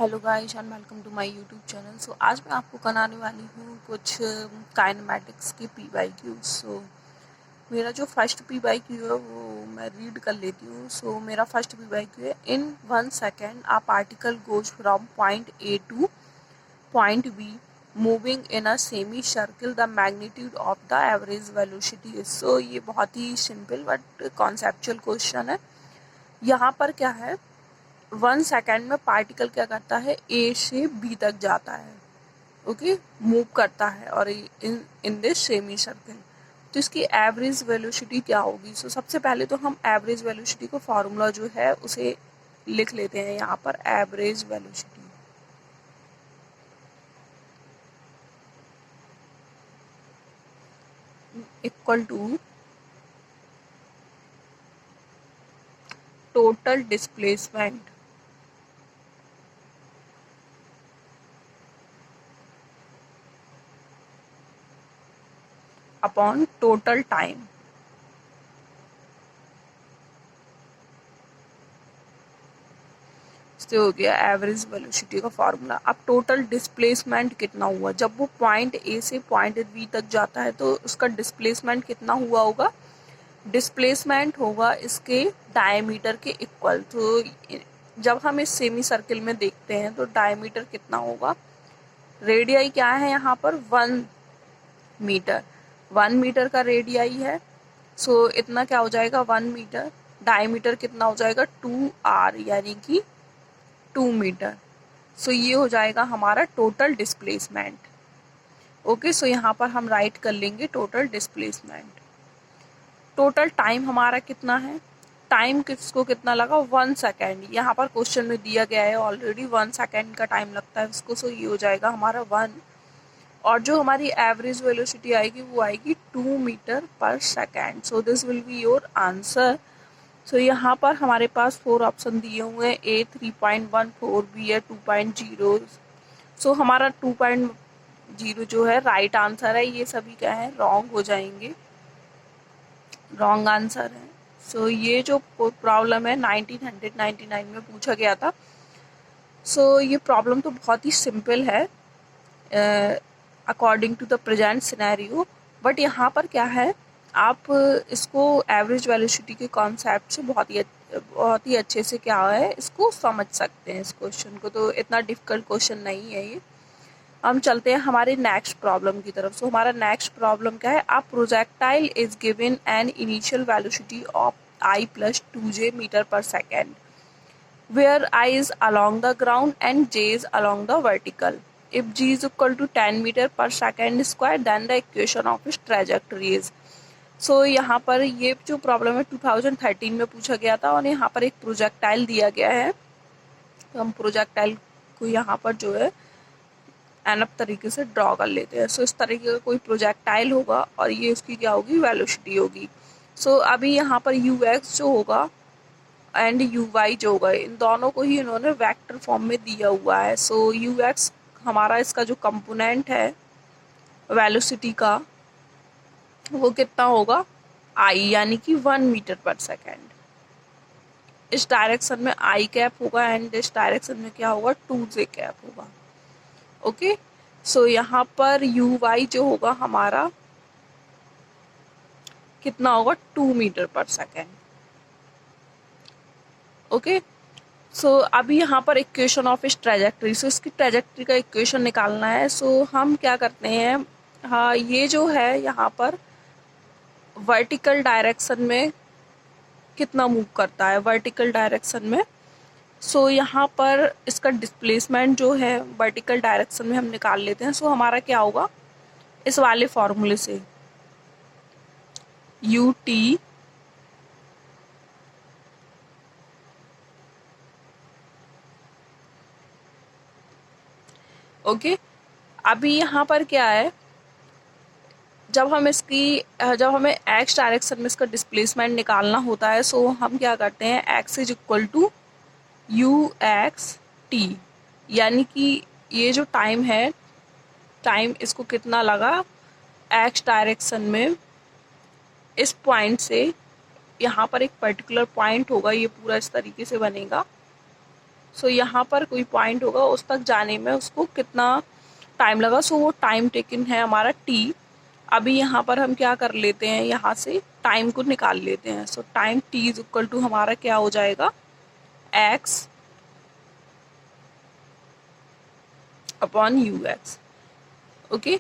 Hello guys and welcome to my YouTube channel. So आज मैं आपको कराने वाली हूँ कुछ काइनेमैटिक्स के PYQ। सो मेरा जो फर्स्ट PYQ है वो मैं रीड कर लेती हूँ। सो मेरा फर्स्ट PYQ है, in 1 second a particle goes from point A to point B moving in a semi circle, the magnitude of the average velocity. So ये बहुत ही सिंपल बट कॉन्सेप्चुअल क्वेश्चन है। यहाँ पर क्या है, 1 सेकेंड में पार्टिकल क्या करता है, ए से बी तक जाता है, ओके, मूव करता है और इन दिस सेमी सर्कल। तो इसकी एवरेज वेलोसिटी क्या होगी? सो सबसे पहले तो हम एवरेज वेलोसिटी को फार्मूला जो है उसे लिख लेते हैं यहाँ पर। Average velocity equal to total displacement upon total time. से हो गया एवरेज वेलोसिटी का फार्मूला। अब टोटल डिस्प्लेसमेंट कितना हुआ, जब वो पॉइंट ए से पॉइंट बी तक जाता है तो उसका डिस्प्लेसमेंट कितना हुआ होगा? डिस्प्लेसमेंट होगा इसके डायमीटर के इक्वल। तो जब हम इस सेमी सर्किल में देखते हैं तो डायमीटर कितना होगा? रेडियाई क्या है यहाँ पर? 1 मीटर। 1 मीटर का रेडियाई है। सो इतना क्या हो जाएगा? 1 मीटर। डायमीटर कितना हो जाएगा? 2r, यानी कि 2 मीटर। सो ये हो जाएगा हमारा टोटल डिस्प्लेसमेंट। ओके, सो यहाँ पर हम राइट कर लेंगे टोटल डिस्प्लेसमेंट। टोटल टाइम हमारा कितना है? टाइम किसको कितना लगा? 1 सेकेंड। यहाँ पर क्वेश्चन में दिया गया है ऑलरेडी 1 सेकेंड का टाइम लगता है इसको। सो ये हो जाएगा हमारा 1। और जो हमारी एवरेज वेलोसिटी आएगी वो आएगी 2 मीटर पर second. So this will be your answer. So यहाँ पर हमारे पास 4 ऑप्शन दिए हुए हैं। A 3.14, B है 2.0। सो हमारा 2.0 जो है राइट आंसर है। ये सभी क्या है? रॉन्ग हो जाएंगे, रॉन्ग आंसर है। सो ये जो प्रॉब्लम है 1999 में पूछा गया था। सो ये प्रॉब्लम तो बहुत ही सिंपल है according to the present scenario. But यहाँ पर क्या है, आप इसको एवरेज वेलोसिटी के कॉन्सेप्ट से बहुत ही अच्छे से क्या है इसको समझ सकते हैं इस क्वेश्चन को। तो इतना डिफिकल्ट क्वेश्चन नहीं है ये। हम चलते हैं हमारे नेक्स्ट प्रॉब्लम की तरफ। सो हमारा नेक्स्ट प्रॉब्लम क्या है? A projectile is given an initial velocity of I plus 2j metre पर second, where I is along the ground and j is along the vertical. If g is equal to 10 meter per second square, then the equation of its trajectory is. सो यहाँ पर ये जो problem है 2013 में पूछा गया था और यहाँ पर एक प्रोजेक्टाइल दिया गया है। तो हम प्रोजेक्टाइल को यहाँ पर जो है एनअप तरीके से ड्रॉ कर लेते हैं। सो इस तरीके का कोई प्रोजेक्टाइल होगा और ये उसकी क्या होगी? वेलोसिटी होगी। सो अभी यहाँ पर ux जो होगा एंड uy जो होगा, इन दोनों को ही इन्होंने वेक्टर फॉर्म में दिया हुआ है। सो ux हमारा इसका जो कंपोनेंट है वेलोसिटी का वो कितना होगा? I, यानी कि 1 मीटर पर सेकेंड। इस डायरेक्शन में I कैप होगा एंड इस डायरेक्शन में क्या होगा? 2j कैप होगा। ओके, सो यहाँ पर uy जो होगा हमारा कितना होगा? 2 मीटर पर सेकेंड। ओके, सो अभी यहाँ पर इक्वेशन ऑफ इस ट्रेजेक्ट्री। सो इसकी ट्रेजेक्ट्री का इक्वेशन निकालना है। सो हम क्या करते हैं, हाँ, ये जो है यहाँ पर वर्टिकल डायरेक्शन में कितना मूव करता है? वर्टिकल डायरेक्शन में। सो यहाँ पर इसका डिस्प्लेसमेंट जो है वर्टिकल डायरेक्शन में हम निकाल लेते हैं। सो हमारा क्या होगा? इस वाले फॉर्मूले से ut ओके। अभी यहाँ पर क्या है, जब हमें एक्स डायरेक्शन में इसका डिस्प्लेसमेंट निकालना होता है, सो हम क्या करते हैं, x is equal to UXT, यानी कि ये जो टाइम है, टाइम इसको कितना लगा एक्स डायरेक्शन में इस पॉइंट से यहाँ पर एक पर्टिकुलर पॉइंट होगा, ये पूरा इस तरीके से बनेगा। सो यहाँ पर कोई पॉइंट होगा, उस तक जाने में उसको कितना टाइम लगा, सो वो टाइम टेकन है हमारा टी। अभी यहाँ पर हम क्या कर लेते हैं, यहाँ से टाइम को निकाल लेते हैं। So time t is equal to हमारा क्या हो जाएगा, x upon u x. Okay,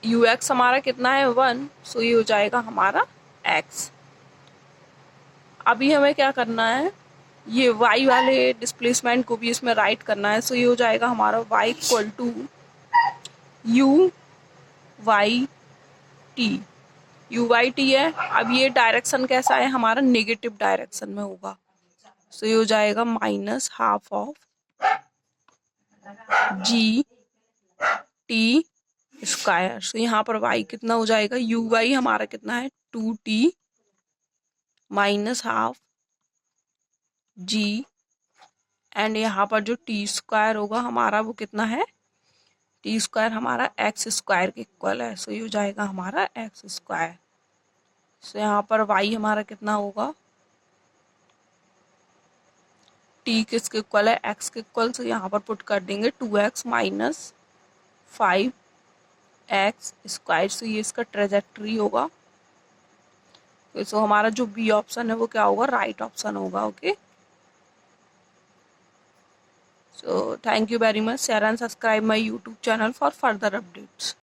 u x हमारा कितना है 1, सो ये हो जाएगा हमारा एक्स। अभी हमें क्या करना है, ये y वाले डिस्प्लेसमेंट को भी इसमें राइट करना है। सो ये हो जाएगा हमारा y equal to u y t. U y t है। अब ये डायरेक्शन कैसा है हमारा, नेगेटिव डायरेक्शन में होगा। सो ये हो जाएगा minus half of g t square. So यहाँ पर y कितना हो जाएगा, यू वाई हमारा कितना है 2t minus half ji, and यहाँ पर जो टी स्क्वायर होगा हमारा वो कितना है, टी स्क्वायर हमारा एक्स स्क्वायर के इक्वल है। सो ये हो जाएगा हमारा एक्स स्क्वायर। सो यहाँ पर y हमारा कितना होगा, टी किसके इक्वल है, x के इक्वल। सो यहाँ पर पुट कर देंगे 2x माइनस 5x स्क्वायर। सो ये इसका ट्रेजेक्ट्री होगा। सो हमारा जो बी ऑप्शन है वो क्या होगा, राइट ऑप्शन होगा। Okay, so thank you very much. Share and subscribe my YouTube channel for further updates.